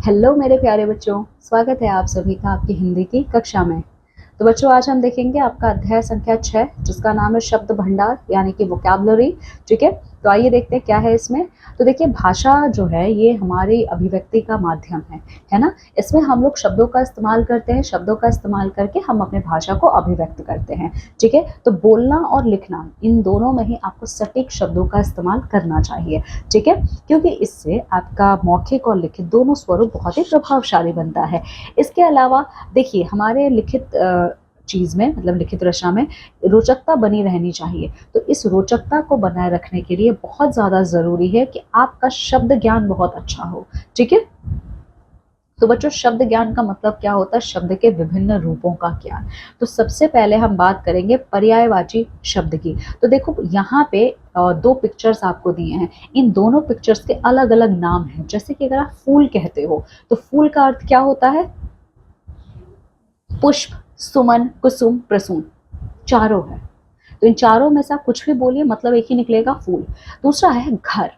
Hello मेरे प्यारे बच्चों, स्वागत है आप सभी का आपकी हिंदी की कक्षा में। तो बच्चों, आज हम देखेंगे आपका अध्याय संख्या 6 जिसका नाम है शब्द भंडार यानी कि वोकैबुलरी। ठीक है, तो आइए देखते हैं क्या है इसमें। तो देखिए, भाषा जो है ये हमारी अभिव्यक्ति का माध्यम है ना। इसमें हम लोग शब्दों का इस्तेमाल करते हैं, शब्दों का इस्तेमाल करके हम अपने भाषा को अभिव्यक्त करते हैं। ठीक है, तो बोलना और लिखना इन दोनों में ही आपको सटीक शब्दों का इस्तेमाल करना चाहिए। ठीक है, क्योंकि इससे आपका मौखिक और लिखित दोनों स्वरूप बहुत ही प्रभावशाली बनता है। इसके अलावा देखिए, हमारे लिखित चीज़ में मतलब लिखित रचना में रोचकता बनी रहनी चाहिए। तो इस रोचकता को बनाए रखने के लिए बहुत ज़्यादा ज़रूरी है कि आपका शब्द ज्ञान बहुत अच्छा हो। ठीक है, तो बच्चों, शब्द ज्ञान का मतलब क्या होता है? शब्द के विभिन्न रूपों का ज्ञान। तो सबसे पहले हम बात करेंगे पर्यायवाची शब्द की। तो देखो, यहाँ पे दो पिक्चर्स आपको दिए हैं। इन दोनों पिक्चर्स के अलग अलग नाम हैं। जैसे कि अगर आप फूल कहते हो तो फूल का अर्थ क्या होता है? पुष्प, सुमन, कुसुम, प्रसून, चारों है। तो इन चारों में से आप कुछ भी बोलिए, मतलब एक ही निकलेगा, फूल। दूसरा है घर,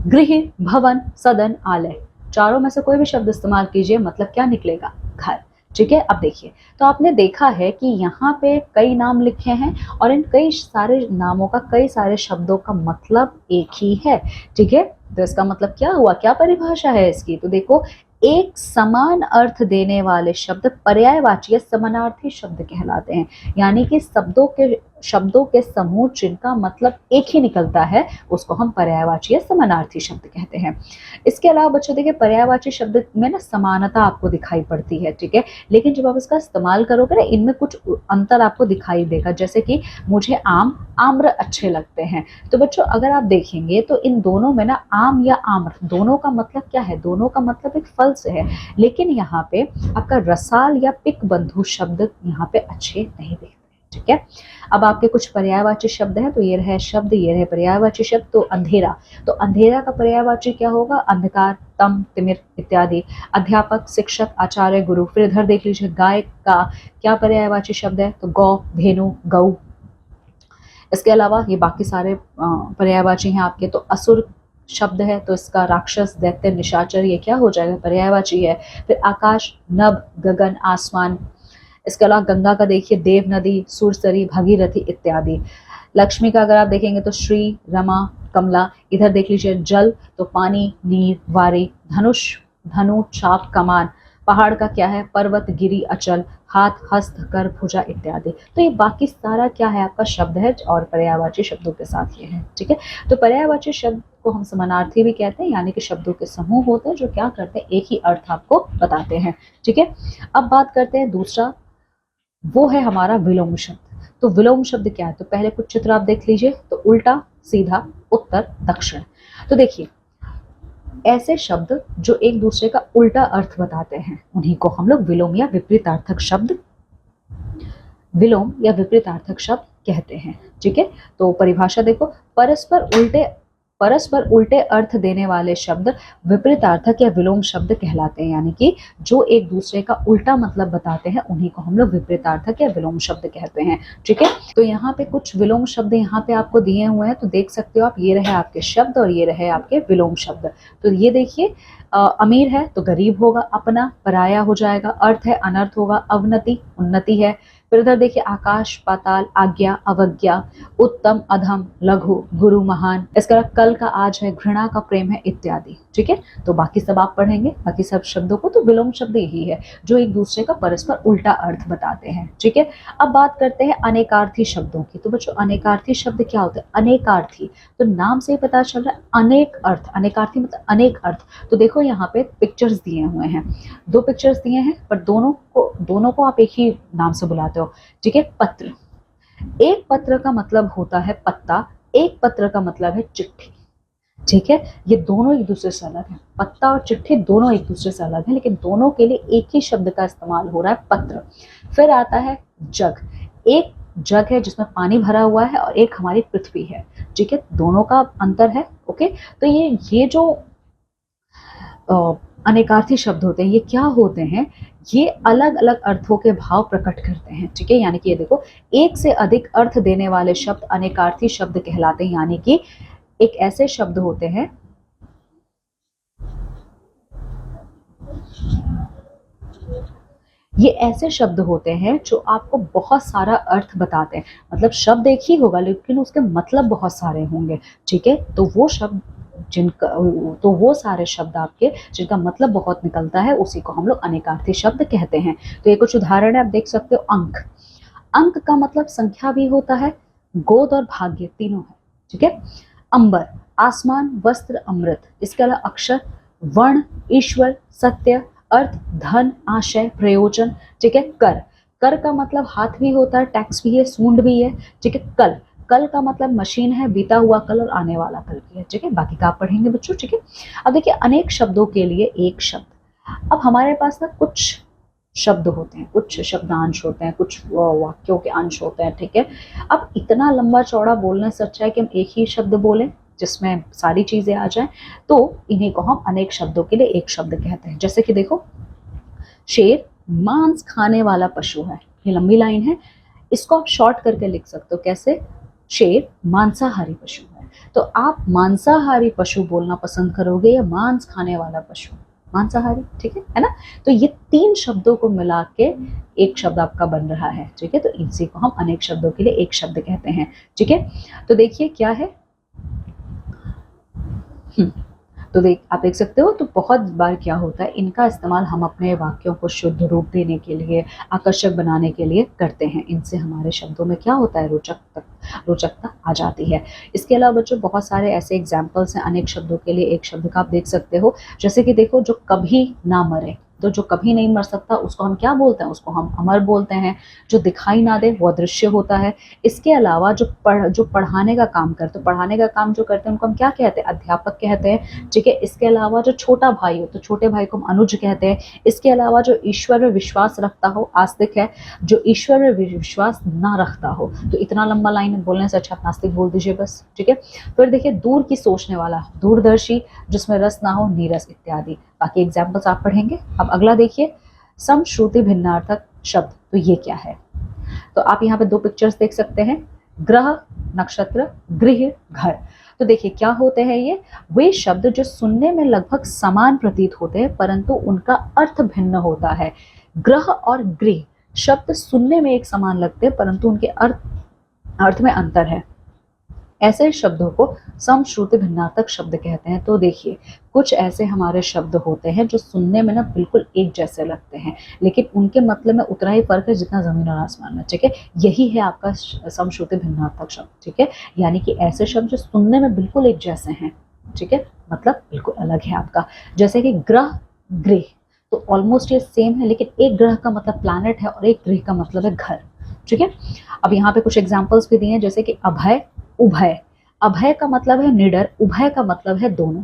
गृह, भवन, सदन, आलय। चारों में से कोई भी शब्द इस्तेमाल कीजिए, मतलब क्या निकलेगा? घर। ठीक है, अब देखिए, तो आपने देखा है कि यहाँ पे कई नाम लिखे हैं और इन कई सारे नामों का, कई सारे शब्दों का मतलब एक ही है। ठीक है, तो इसका मतलब क्या हुआ? क्या परिभाषा है इसकी? तो देखो, एक समान अर्थ देने वाले शब्द पर्यायवाची या समानार्थी शब्द कहलाते हैं। यानी कि शब्दों के समूह जिनका मतलब एक ही निकलता है उसको हम पर्यायवाची या समानार्थी शब्द कहते हैं। इसके अलावा बच्चों देखिए, पर्यायवाची शब्द में ना समानता आपको दिखाई पड़ती है। ठीक है, लेकिन जब आप इसका इस्तेमाल करोगे ना, इनमें कुछ अंतर आपको दिखाई देगा। जैसे कि मुझे आम, आम्र अच्छे लगते हैं। तो बच्चों, अगर आप देखेंगे तो इन दोनों में ना आम या आम्र दोनों का मतलब क्या है? दोनों का मतलब एक फल से है। लेकिन यहाँ पे आपका रसाल या पिक बंधु शब्द यहाँ पे अच्छे नहीं दिखते। ठीक है, अब आपके कुछ पर्यायवाची शब्द हैं। तो ये रहे शब्द, ये रहे पर्यायवाची शब्द। तो अंधेरा, तो अंधेरा का पर्यायवाची क्या होगा? अंधकार, तम, तिमिर इत्यादि। अध्यापक, शिक्षक, आचार्य, गुरु। फिर इधर देख लीजिए, गाय का क्या पर्यायवाची शब्द है? तो गौ, धेनु, गौ। इसके अलावा ये बाकी सारे पर्यायवाची हैं आपके। तो असुर शब्द है, तो इसका राक्षस, दैत्य, निशाचर, ये क्या हो जाएगा? पर्यायवाची है। फिर आकाश, नभ, गगन, आसमान। इसके अलावा गंगा का देखिए, देव नदी, सुरसरी, भगीरथी इत्यादि। लक्ष्मी का अगर आप देखेंगे तो श्री, रमा, कमला। इधर देख लीजिए, जल तो पानी, नीर, वारी। धनुष, धनु, चाप, कमान। पहाड़ का क्या है? पर्वत, गिरी, अचल। हाथ, हस्त, कर, भुजा इत्यादि। तो ये बाकी सारा क्या है? आपका शब्द है और पर्यायवाची शब्दों के साथ ये है। ठीक है, तो पर्यायवाची शब्द को हम समानार्थी भी कहते हैं, यानी कि शब्दों के समूह होते हैं जो क्या करते हैं? एक ही अर्थ आपको बताते हैं। ठीक है, अब बात करते हैं दूसरा, वो है हमारा विलोम शब्द। तो विलोम शब्द क्या है? तो पहले कुछ चित्र आप देख लीजिए। तो उल्टा, सीधा, उत्तर, दक्षिण। तो देखिए, ऐसे शब्द जो एक दूसरे का उल्टा अर्थ बताते हैं उन्हीं को हम लोग विलोम या विपरीतार्थक शब्द, विलोम या विपरीतार्थक शब्द कहते हैं। ठीक है, तो परिभाषा देखो, परस्पर उल्टे अर्थ देने वाले शब्द विपरीतार्थक या विलोम शब्द कहलाते हैं। यानी कि जो एक दूसरे का उल्टा मतलब बताते हैं उन्हीं को हम लोग विपरीतार्थक या विलोम शब्द कहते हैं। ठीक है, तो यहाँ पे कुछ विलोम शब्द यहाँ पे आपको दिए हुए हैं, तो देख सकते हो आप, ये रहे आपके शब्द और ये रहे आपके विलोम शब्द। तो ये देखिए, अमीर है तो गरीब होगा, अपना पराया हो जाएगा, अर्थ है अनर्थ होगा, अवनति उन्नति है। फिर इधर देखिए, आकाश, पाताल, आज्ञा, अवज्ञा, उत्तम, अधम, लघु, गुरु, महान। इसका कल का आज है, घृणा का प्रेम है इत्यादि। ठीक है, तो बाकी सब आप पढ़ेंगे, बाकी सब शब्दों को। तो विलोम शब्द यही है जो एक दूसरे का परस्पर उल्टा अर्थ बताते हैं। ठीक है, अब बात करते हैं अनेकार्थी शब्दों की। तो बच्चों, अनेकार्थी शब्द क्या होते हैं? अनेकार्थी, तो नाम से ही पता चल रहा है, अनेक अर्थ। अनेकार्थी मतलब अनेक अर्थ। तो देखो, यहाँ पे पिक्चर्स दिए हुए हैं, दो पिक्चर्स दिए हैं, पर दोनों को आप एक ही नाम से बुलाते हो। ठीक है, पत्र, एक पत्र का मतलब होता है पत्ता, एक पत्र का मतलब है चिट्ठी। ठीक है, ये दोनों एक दूसरे से अलग है। पत्ता और चिट्ठी दोनों एक दूसरे से अलग है, लेकिन दोनों के लिए एक ही शब्द का इस्तेमाल हो रहा है, पत्र। फिर आता है जग, एक जग है जिसमें पानी भरा हुआ है और एक हमारी पृथ्वी है। ठीक है, दोनों का अंतर है। ओके, तो ये जो अनेकार्थी शब्द होते हैं, ये क्या होते हैं? ये अलग अलग अर्थों के भाव प्रकट करते हैं। ठीक है, यानी कि ये देखो, एक से अधिक अर्थ देने वाले शब्द अनेकार्थी शब्द कहलाते हैं। यानी कि एक ऐसे शब्द होते हैं ये ऐसे शब्द होते हैं जो आपको बहुत सारा अर्थ बताते हैं, मतलब शब्द एक ही होगा लेकिन उसके मतलब बहुत सारे होंगे, ठीक है। तो वो शब्द जिनका तो वो सारे शब्द आपके जिनका मतलब बहुत निकलता है उसी को हम लोग अनेकार्थी शब्द कहते हैं। तो ये कुछ उदाहरण है, आप देख सकते हो। अंक, अंक का मतलब संख्या भी होता है, गोद और भाग्य तीनों है, ठीक है। अंबर, आसमान, वस्त्र, अमृत। इसके अलावा अक्षर, वर्ण, ईश्वर, सत्य, अर्थ, धन, आशय, प्रयोजन, ठीक है। कर, कर का मतलब हाथ भी होता है, टैक्स भी है, सूंड भी है, ठीक है। कल, कल का मतलब मशीन है, बीता हुआ कल और आने वाला कल भी है, ठीक है। बाकी का आप पढ़ेंगे बच्चों, ठीक है। अब देखिए अनेक शब्दों के लिए एक शब्द। अब हमारे पास ना कुछ शब्द होते हैं, कुछ शब्दांश होते हैं, कुछ वाक्यों के अंश होते हैं, ठीक है। अब इतना लंबा चौड़ा बोलने से अच्छा है कि हम एक ही शब्द बोलें जिसमें सारी चीजें आ जाएं। तो इन्हीं को हम अनेक शब्दों के लिए एक शब्द कहते हैं। जैसे कि देखो, शेर मांस खाने वाला पशु है, ये लंबी लाइन है, इसको आप शॉर्ट करके लिख सकते हो कैसे, शेर मांसाहारी पशु है। तो आप मांसाहारी पशु बोलना पसंद करोगे या मांस खाने वाला पशु, मांसाहारी, ठीक है ना। तो ये तीन शब्दों को मिला के एक शब्द आपका बन रहा है, ठीक है। तो इसी को हम अनेक शब्दों के लिए एक शब्द कहते हैं, ठीक है। तो देखिए क्या है, तो आप देख सकते हो। तो बहुत बार क्या होता है, इनका इस्तेमाल हम अपने वाक्यों को शुद्ध रूप देने के लिए, आकर्षक बनाने के लिए करते हैं। इनसे हमारे शब्दों में क्या होता है, रोचकता आ जाती है। इसके अलावा बच्चों बहुत सारे ऐसे एग्जाम्पल्स हैं अनेक शब्दों के लिए एक शब्द का, आप देख सकते हो। जैसे कि देखो, जो कभी ना मरे, तो जो कभी नहीं मर सकता उसको हम क्या बोलते हैं, उसको हम अमर बोलते हैं। जो दिखाई ना दे वो अदृश्य होता है। इसके अलावा जो पढ़ाने का काम करते, तो पढ़ाने का काम जो करते हैं उनको हम क्या कहते हैं, अध्यापक कहते हैं, ठीक है। इसके अलावा जो छोटा भाई हो तो छोटे भाई को हम अनुज कहते हैं। इसके अलावा जो ईश्वर में विश्वास रखता हो आस्तिक है, जो ईश्वर में विश्वास ना रखता हो, तो इतना लंबा लाइन बोलने से अच्छा नास्तिक बोल दीजिए बस, ठीक है। फिर देखिए, दूर की सोचने वाला, दूरदर्शी, जिसमें रस ना हो, नीरस इत्यादि। बाकी एग्जाम्पल्स आप पढ़ेंगे। अब अगला देखिए, समश्रुति भिन्नार्थक शब्द, तो ये क्या है। तो आप यहाँ पे दो पिक्चर्स देख सकते हैं, ग्रह, नक्षत्र, गृह, घर। तो देखिए क्या होते हैं ये, वे शब्द जो सुनने में लगभग समान प्रतीत होते हैं परंतु उनका अर्थ भिन्न होता है। ग्रह और गृह शब्द सुनने में एक समान लगते हैं परंतु उनके अर्थ में अंतर है। ऐसे शब्दों को समश्रुति भिन्नार्थक शब्द कहते हैं। तो देखिए, कुछ ऐसे हमारे शब्द होते हैं जो सुनने में ना बिल्कुल एक जैसे लगते हैं लेकिन उनके मतलब में उतना ही फर्क है जितना जमीन और आसमान में, ठीक है। यही है आपका समश्रुति भिन्नार्थक शब्द, ठीक है। यानी कि ऐसे शब्द जो सुनने में बिल्कुल एक जैसे हैं, ठीक है, मतलब बिल्कुल अलग है आपका। जैसे कि ग्रह, गृह, तो ऑलमोस्ट ये सेम है लेकिन एक ग्रह का मतलब प्लैनेट है और एक गृह का मतलब है घर, ठीक है। अब यहाँ पे कुछ एग्जाम्पल्स भी दिए हैं, जैसे कि अभय, उभय। अभय का मतलब है निडर, उभय का मतलब है दोनों।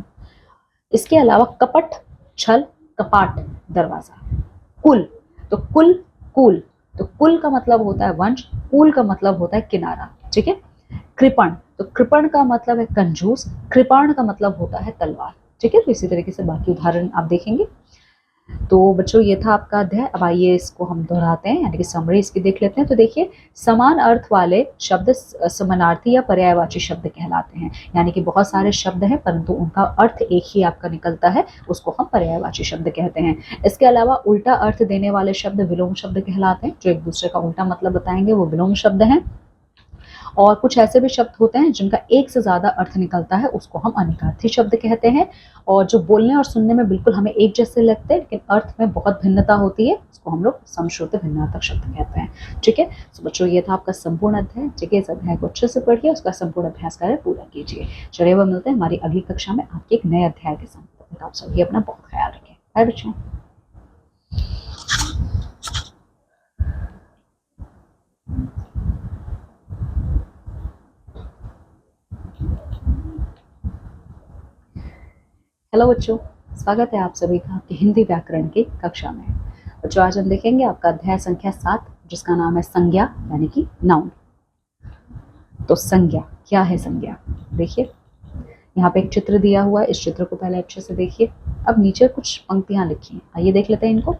इसके अलावा कपट, छल, कपाट, दरवाजा। कुल, तो कुल, कुल, तो कुल का मतलब होता है वंश, कुल का मतलब होता है किनारा, ठीक है। कृपण, तो कृपण का मतलब है कंजूस, कृपाण का मतलब होता है तलवार, ठीक है। तो इसी तरीके से बाकी उदाहरण आप देखेंगे। तो बच्चों ये था आपका अध्याय। अब आइए इसको हम दोहराते हैं, यानी कि समरी इसकी देख लेते हैं। तो देखिए, समान अर्थ वाले शब्द समानार्थी या पर्यायवाची शब्द कहलाते हैं। यानी कि बहुत सारे शब्द हैं परंतु उनका अर्थ एक ही आपका निकलता है, उसको हम पर्यायवाची शब्द कहते हैं। इसके अलावा उल्टा अर्थ देने वाले शब्द विलोम शब्द कहलाते हैं, जो एक दूसरे का उल्टा मतलब बताएंगे वो विलोम शब्द हैं। और कुछ ऐसे भी शब्द होते हैं जिनका एक से ज्यादा अर्थ निकलता है, उसको हम अनेकार्थी शब्द कहते हैं। और जो बोलने और सुनने में बिल्कुल हमें एक जैसे लगते हैं लेकिन अर्थ में बहुत भिन्नता होती है, उसको हम लोग समश्रुति भिन्नार्थक शब्द कहते हैं, ठीक है। तो बच्चों ये था आपका संपूर्ण अध्याय, ठीक है। इस अध्याय को अच्छे से पढ़िए, उसका संपूर्ण अभ्यास कार्य पूरा कीजिए। चलिए वह मिलते हैं हमारी अगली कक्षा में आपके एक नए अध्याय के साथ। आप सभी अपना बहुत ख्याल रखें। बाय बच्चों। हेलो बच्चों, स्वागत है आप सभी का आपकी हिंदी व्याकरण की कक्षा में। बच्चों आज हम देखेंगे आपका अध्याय संख्या 7, जिसका नाम है संज्ञा, यानी कि नाउन। तो संज्ञा क्या है, संज्ञा देखिए, यहाँ पे एक चित्र दिया हुआ है, इस चित्र को पहले अच्छे से देखिए। अब नीचे कुछ पंक्तियां लिखी हैं, आइए देख लेते हैं इनको।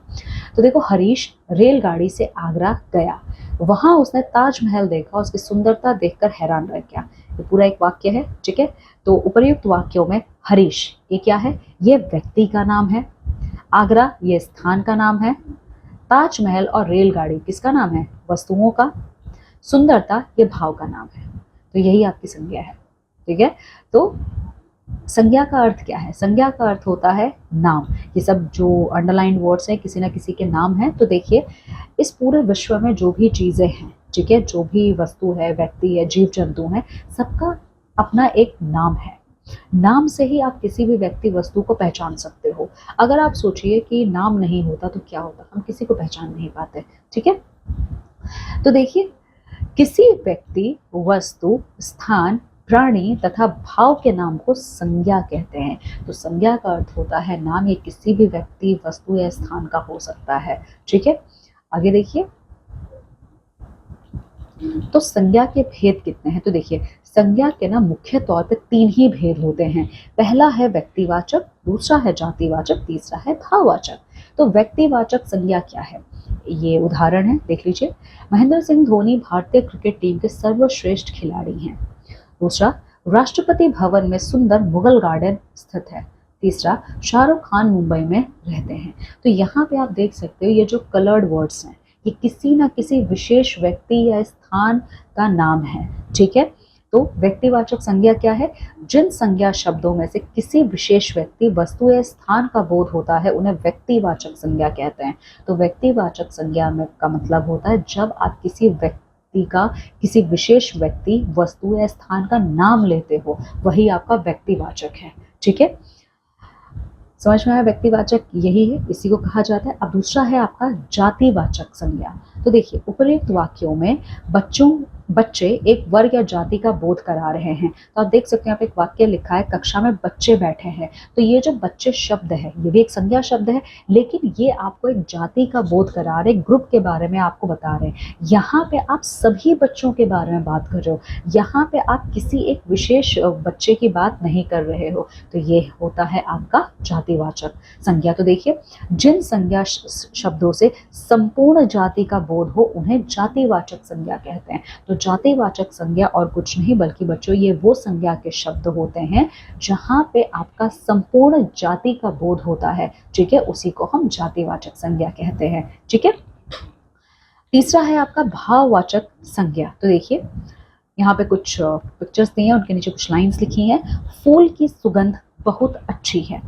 तो देखो, हरीश रेलगाड़ी से आगरा गया, वहां उसने ताजमहल देखा, उसकी सुंदरता देखकर हैरान रह गया। ये पूरा एक वाक्य है, ठीक है। तो उपर्युक्त वाक्यों में हरीश ये क्या है, ये व्यक्ति का नाम है, आगरा ये स्थान का नाम है, ताजमहल और रेलगाड़ी किसका नाम है? वस्तुओं का। सुंदरता ये भाव का नाम है। तो यही आपकी संज्ञा है। ठीक है, तो संज्ञा का अर्थ क्या है? संज्ञा का अर्थ होता है नाम। ये सब जो अंडरलाइंड वर्ड्स हैं किसी ना किसी के नाम हैं। तो देखिए, इस पूरे विश्व में जो भी चीजें हैं, ठीक है, जो भी वस्तु है, व्यक्ति है, जीव जंतु है, सबका अपना एक नाम है। नाम से ही आप किसी भी व्यक्ति वस्तु को पहचान सकते हो। अगर आप सोचिए कि नाम नहीं होता तो क्या होता, हम किसी को पहचान नहीं पाते। ठीक है, तो देखिए, किसी व्यक्ति, वस्तु, स्थान, प्राणी तथा भाव के नाम को संज्ञा कहते हैं। तो संज्ञा का अर्थ होता है नाम। ये किसी भी व्यक्ति, वस्तु या स्थान का हो सकता है। ठीक है, आगे देखिए, तो संज्ञा के भेद कितने हैं? तो देखिए, संज्ञा के ना मुख्य तौर पे 3 ही भेद होते हैं। पहला है व्यक्तिवाचक, दूसरा है जातिवाचक, तीसरा है भाववाचक। तो व्यक्तिवाचक संज्ञा क्या है? ये उदाहरण है, देख लीजिए। महेंद्र सिंह धोनी भारतीय क्रिकेट टीम के सर्वश्रेष्ठ खिलाड़ी हैं। दूसरा, राष्ट्रपति भवन में सुंदर मुगल गार्डन स्थित है। तीसरा, शाहरुख खान मुंबई में रहते हैं। तो यहाँ पे आप देख सकते हो, ये जो कलर्ड वर्ड्स हैं, ये किसी ना किसी विशेष व्यक्ति या स्थान का नाम है। ठीक है, तो व्यक्तिवाचक संज्ञा क्या है? जिन संज्ञा शब्दों में से किसी विशेष व्यक्ति, वस्तु या स्थान का बोध होता है, उन्हें व्यक्तिवाचक संज्ञा कहते हैं। तो व्यक्तिवाचक संज्ञा में का मतलब होता है जब आप किसी व्यक्ति का, किसी विशेष व्यक्ति, वस्तु या स्थान का नाम लेते हो, वही आपका व्यक्तिवाचक है। ठीक है, समझ में आया? व्यक्तिवाचक यही है, इसी को कहा जाता है। अब दूसरा है आपका जातिवाचक संज्ञा। तो देखिए, उपर्युक्त वाक्यों में बच्चे एक वर्ग या जाति का बोध करा रहे हैं। तो आप देख सकते हैं, यहाँ पे एक वाक्य लिखा है, कक्षा में बच्चे बैठे हैं। तो ये जो बच्चे शब्द है, ये भी एक संज्ञा शब्द है, लेकिन ये आपको एक जाति का बोध करा रहे, ग्रुप के बारे में आपको बता रहे हैं। यहाँ पे आप सभी बच्चों के बारे में बात कर रहे हो, यहाँ पे आप किसी एक विशेष बच्चे की बात नहीं कर रहे हो। तो ये होता है आपका जातिवाचक संज्ञा। तो देखिए, जिन संज्ञा शब्दों से संपूर्ण जाति का बोध हो, उन्हें जातिवाचक संज्ञा कहते हैं। तो जातिवाचक संज्ञा और कुछ नहीं बल्कि बच्चों, ये वो संज्ञा के शब्द होते हैं जहां पे आपका संपूर्ण जाति का बोध होता है। ठीक है, उसी को हम जातिवाचक संज्ञा कहते हैं। ठीक है, तीसरा है आपका भाववाचक संज्ञा। तो देखिए, यहाँ पे कुछ पिक्चर्स दी हैं, उनके नीचे कुछ लाइंस लिखी हैं। फूल की सुगंध बहुत अच्छी है,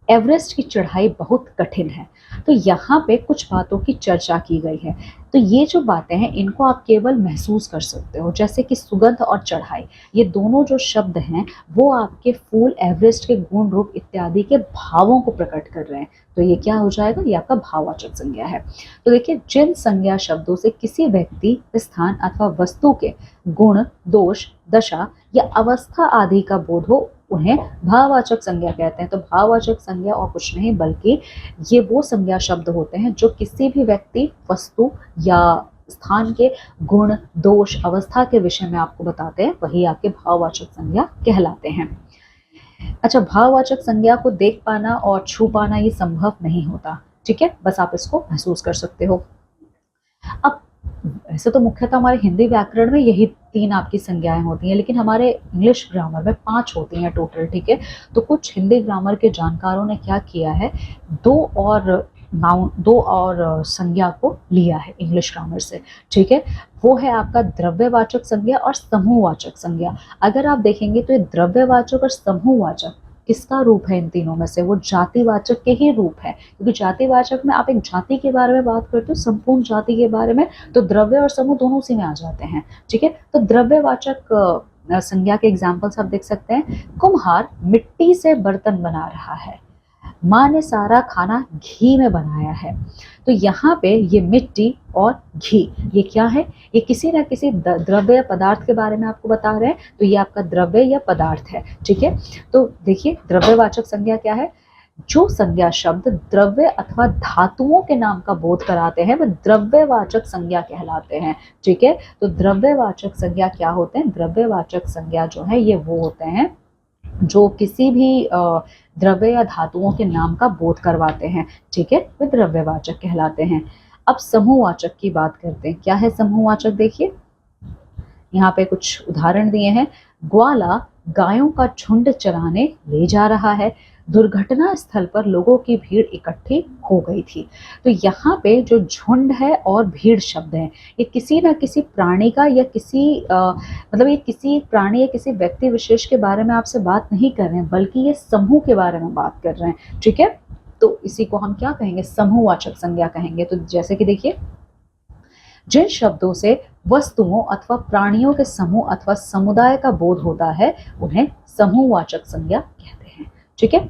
एवरेस्ट की चढ़ाई बहुत कठिन है। तो यहाँ पे कुछ बातों की चर्चा की गई है। तो ये जो बातें हैं, इनको आप केवल महसूस कर सकते हो, जैसे कि सुगंध और चढ़ाई, ये दोनों जो शब्द हैं वो आपके फूल, एवरेस्ट के गुण, रूप इत्यादि के भावों को प्रकट कर रहे हैं। तो ये क्या हो जाएगा? ये आपका भाववाचक संज्ञा है। तो देखिए, जिन संज्ञा शब्दों से किसी व्यक्ति, स्थान अथवा वस्तु के गुण, दोष, दशा या अवस्था आदि का बोध हो, उन्हें भाववाचक संज्ञा कहते हैं। तो भाववाचक संज्ञा और कुछ नहीं बल्कि ये वो संज्ञा शब्द होते हैं जो किसी भी व्यक्ति, वस्तु या स्थान के गुण, दोष, अवस्था के विषय में आपको बताते हैं, वही आपके भाववाचक संज्ञा कहलाते हैं। अच्छा, भाववाचक संज्ञा को देख पाना और छू पाना ये संभव नहीं होता। ठीक है, बस आप इसको महसूस कर सकते हो। अब ऐसे तो मुख्यतः हमारे हिंदी व्याकरण में यही 3 आपकी संज्ञाएं होती हैं, लेकिन हमारे इंग्लिश ग्रामर में 5 होती हैं टोटल। ठीक है, तो कुछ हिंदी ग्रामर के जानकारों ने क्या किया है, दो और संज्ञा को लिया है इंग्लिश ग्रामर से। ठीक है, वो है आपका द्रव्यवाचक संज्ञा और समूहवाचक संज्ञा। अगर आप देखेंगे तो ये द्रव्यवाचक और समूहवाचक किसका रूप है? इन तीनों में से वो जातिवाचक के ही रूप है, क्योंकि जातिवाचक में आप एक जाति के बारे में बात करते हो, संपूर्ण जाति के बारे में, तो द्रव्य और समूह दोनों उसी में आ जाते हैं। ठीक है, तो द्रव्यवाचक संज्ञा के एग्जाम्पल्स आप देख सकते हैं। कुम्हार मिट्टी से बर्तन बना रहा है, माँ ने सारा खाना घी में बनाया है। तो यहाँ पे ये मिट्टी और घी, ये क्या है? ये किसी ना किसी द्रव्य या पदार्थ के बारे में आपको बता रहे हैं। तो ये आपका द्रव्य या पदार्थ है। ठीक है, तो देखिए, द्रव्यवाचक संज्ञा क्या है? जो संज्ञा शब्द द्रव्य अथवा धातुओं के नाम का बोध कराते हैं, वह द्रव्यवाचक संज्ञा कहलाते हैं। ठीक है, तो द्रव्यवाचक संज्ञा क्या होते हैं? द्रव्यवाचक संज्ञा जो है ये वो होते हैं जो किसी भी द्रव्य या धातुओं के नाम का बोध करवाते हैं। ठीक है, वे द्रव्यवाचक कहलाते हैं। अब समूहवाचक की बात करते हैं। क्या है समूहवाचक? देखिए, यहाँ पे कुछ उदाहरण दिए हैं। ग्वाला गायों का झुंड चराने ले जा रहा है, दुर्घटना स्थल पर लोगों की भीड़ इकट्ठी हो गई थी। तो यहाँ पे जो झुंड है और भीड़ शब्द है, ये किसी ना किसी प्राणी का या किसी मतलब ये किसी प्राणी या किसी व्यक्ति विशेष के बारे में आपसे बात नहीं कर रहे हैं, बल्कि ये समूह के बारे में बात कर रहे हैं। ठीक है, तो इसी को हम क्या कहेंगे, समूहवाचक संज्ञा कहेंगे। तो जैसे कि देखिए, जिन शब्दों से वस्तुओं अथवा प्राणियों के समूह अथवा समुदाय का बोध होता है, उन्हें समूहवाचक संज्ञा कहते हैं। ठीक है,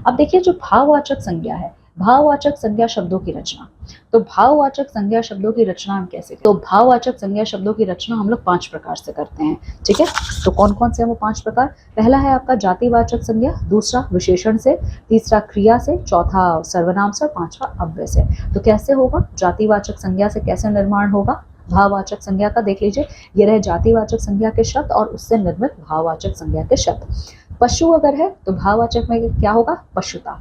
अब देखिए जो भाववाचक संज्ञा है, भाववाचक संज्ञा शब्दों की रचना। तो भाववाचक संज्ञा शब्दों की रचना हम कैसे करते हैं? तो भाववाचक संज्ञा शब्दों की रचना हम लोग 5 प्रकार से करते हैं। ठीक है, तो कौन कौन से हैं वो 5 प्रकार? पहला है आपका जातिवाचक संज्ञा, दूसरा विशेषण से, तीसरा क्रिया से, चौथा सर्वनाम से और पांचवा अव्यय से। तो कैसे होगा, जातिवाचक संज्ञा से कैसे निर्माण होगा भाववाचक संज्ञा का, देख लीजिए। ये रहे जातिवाचक संज्ञा के शब्द और उससे निर्मित भाववाचक संज्ञा के शब्द। पशु अगर है तो भाववाचक में क्या होगा, पशुता।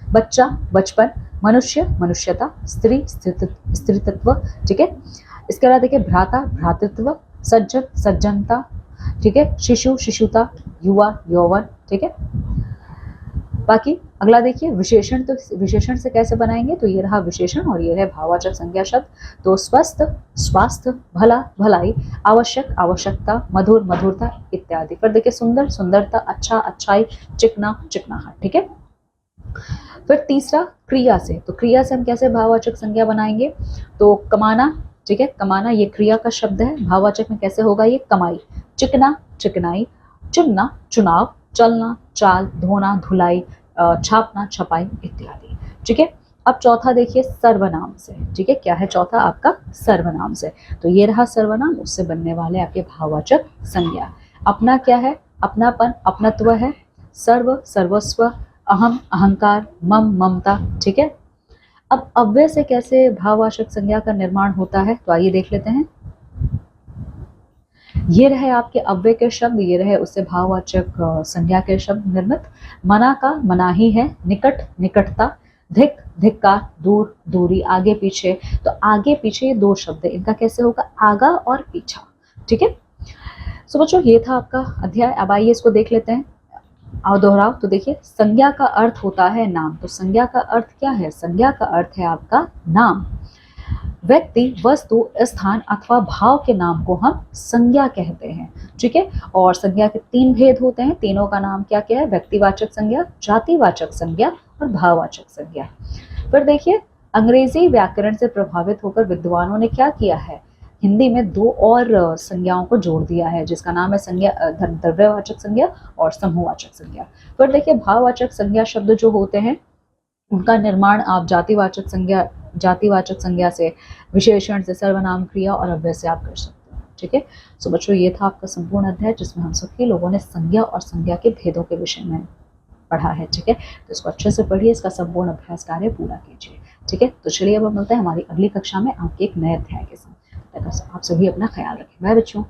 बच्चा, बचपन। मनुष्य, मनुष्यता। स्त्री, स्त्रीत्व। ठीक है, इसके अलावा देखिए भ्राता, भ्रातृत्व। सज्जन, सज्जनता। ठीक है, शिशु, शिशुता। युवा, यौवन। ठीक है, बाकी अगला देखिए विशेषण। तो विशेषण से कैसे बनाएंगे, तो ये रहा विशेषण और ये रहे भाववाचक संज्ञा शब्द। तो स्वस्थ, स्वास्थ्य। भला, भलाई। आवश्यक, आवश्यकता। मधुर, मधुरता इत्यादि। पर देखिए सुंदर, सुंदरता। अच्छा, अच्छाई। चिकना, चिकनाहट। ठीक है, फिर तीसरा क्रिया से। तो क्रिया से हम कैसे भाववाचक संज्ञा बनाएंगे, तो कमाना। ठीक है, कमाना ये क्रिया का शब्द है, भाववाचक में कैसे होगा, ये कमाई। चिकना, चिकनाई। चुनना, चुनाव। चलना, चाल। धोना, धुलाई। छापना, छपाई इत्यादि। ठीक है, अब चौथा देखिए सर्वनाम से। ठीक है, क्या है चौथा आपका, सर्वनाम से। तो ये रहा सर्वनाम, उससे बनने वाले आपके भाववाचक संज्ञा। अपना क्या है, अपनापन, अपनत्व है। सर्व, सर्वस्व। अहम, अहंकार। मम, ममता। ठीक है, अब अव्यय से कैसे भाववाचक संज्ञा का निर्माण होता है, तो आइए देख लेते हैं। ये रहे आपके अव्यय के शब्द, ये रहे उससे भाववाचक संज्ञा के शब्द निर्मित। मना का मनाही है। निकट, निकटता। धिक, धिक्कार। दूर, दूरी। आगे, पीछे। तो आगे पीछे ये 2 शब्द है, इनका कैसे होगा, आगा और पीछा। ठीक है, सो बच्चों ये था आपका अध्याय। अब आइए इसको देख लेते हैं, आओ दोहराओ। तो देखिए संज्ञा का अर्थ होता है नाम। तो संज्ञा का अर्थ क्या है, संज्ञा का अर्थ है आपका नाम। व्यक्ति, वस्तु, स्थान अथवा भाव के नाम को हम संज्ञा कहते हैं। ठीक है, और संज्ञा के 3 भेद होते हैं, तीनों का नाम क्या क्या है, व्यक्तिवाचक संज्ञा, जातिवाचक संज्ञा और भाववाचक संज्ञा। फिर देखिए अंग्रेजी व्याकरण से प्रभावित होकर विद्वानों ने क्या किया है, हिंदी में 2 और संज्ञाओं को जोड़ दिया है, जिसका नाम है संज्ञा, द्रव्यवाचक संज्ञा और समूहवाचक संज्ञा। फिर देखिए भाववाचक संज्ञा शब्द जो होते हैं उनका निर्माण आप जातिवाचक संज्ञा से, विशेषण से, सर्वनाम, क्रिया और अव्यय से आप कर सकते हैं। ठीक है, सो बच्चों ये था आपका संपूर्ण अध्याय, जिसमें हम सभी लोगों ने संज्ञा और संज्ञा के भेदों के विषय में पढ़ा है। ठीक है, तो इसको अच्छे से पढ़िए, इसका संपूर्ण अभ्यास कार्य पूरा कीजिए। ठीक है, तो चलिए अब मिलते हैं हमारी अगली कक्षा में आपके एक नए अध्याय के साथ। आप सभी अपना ख्याल रखें। बाय बच्चों।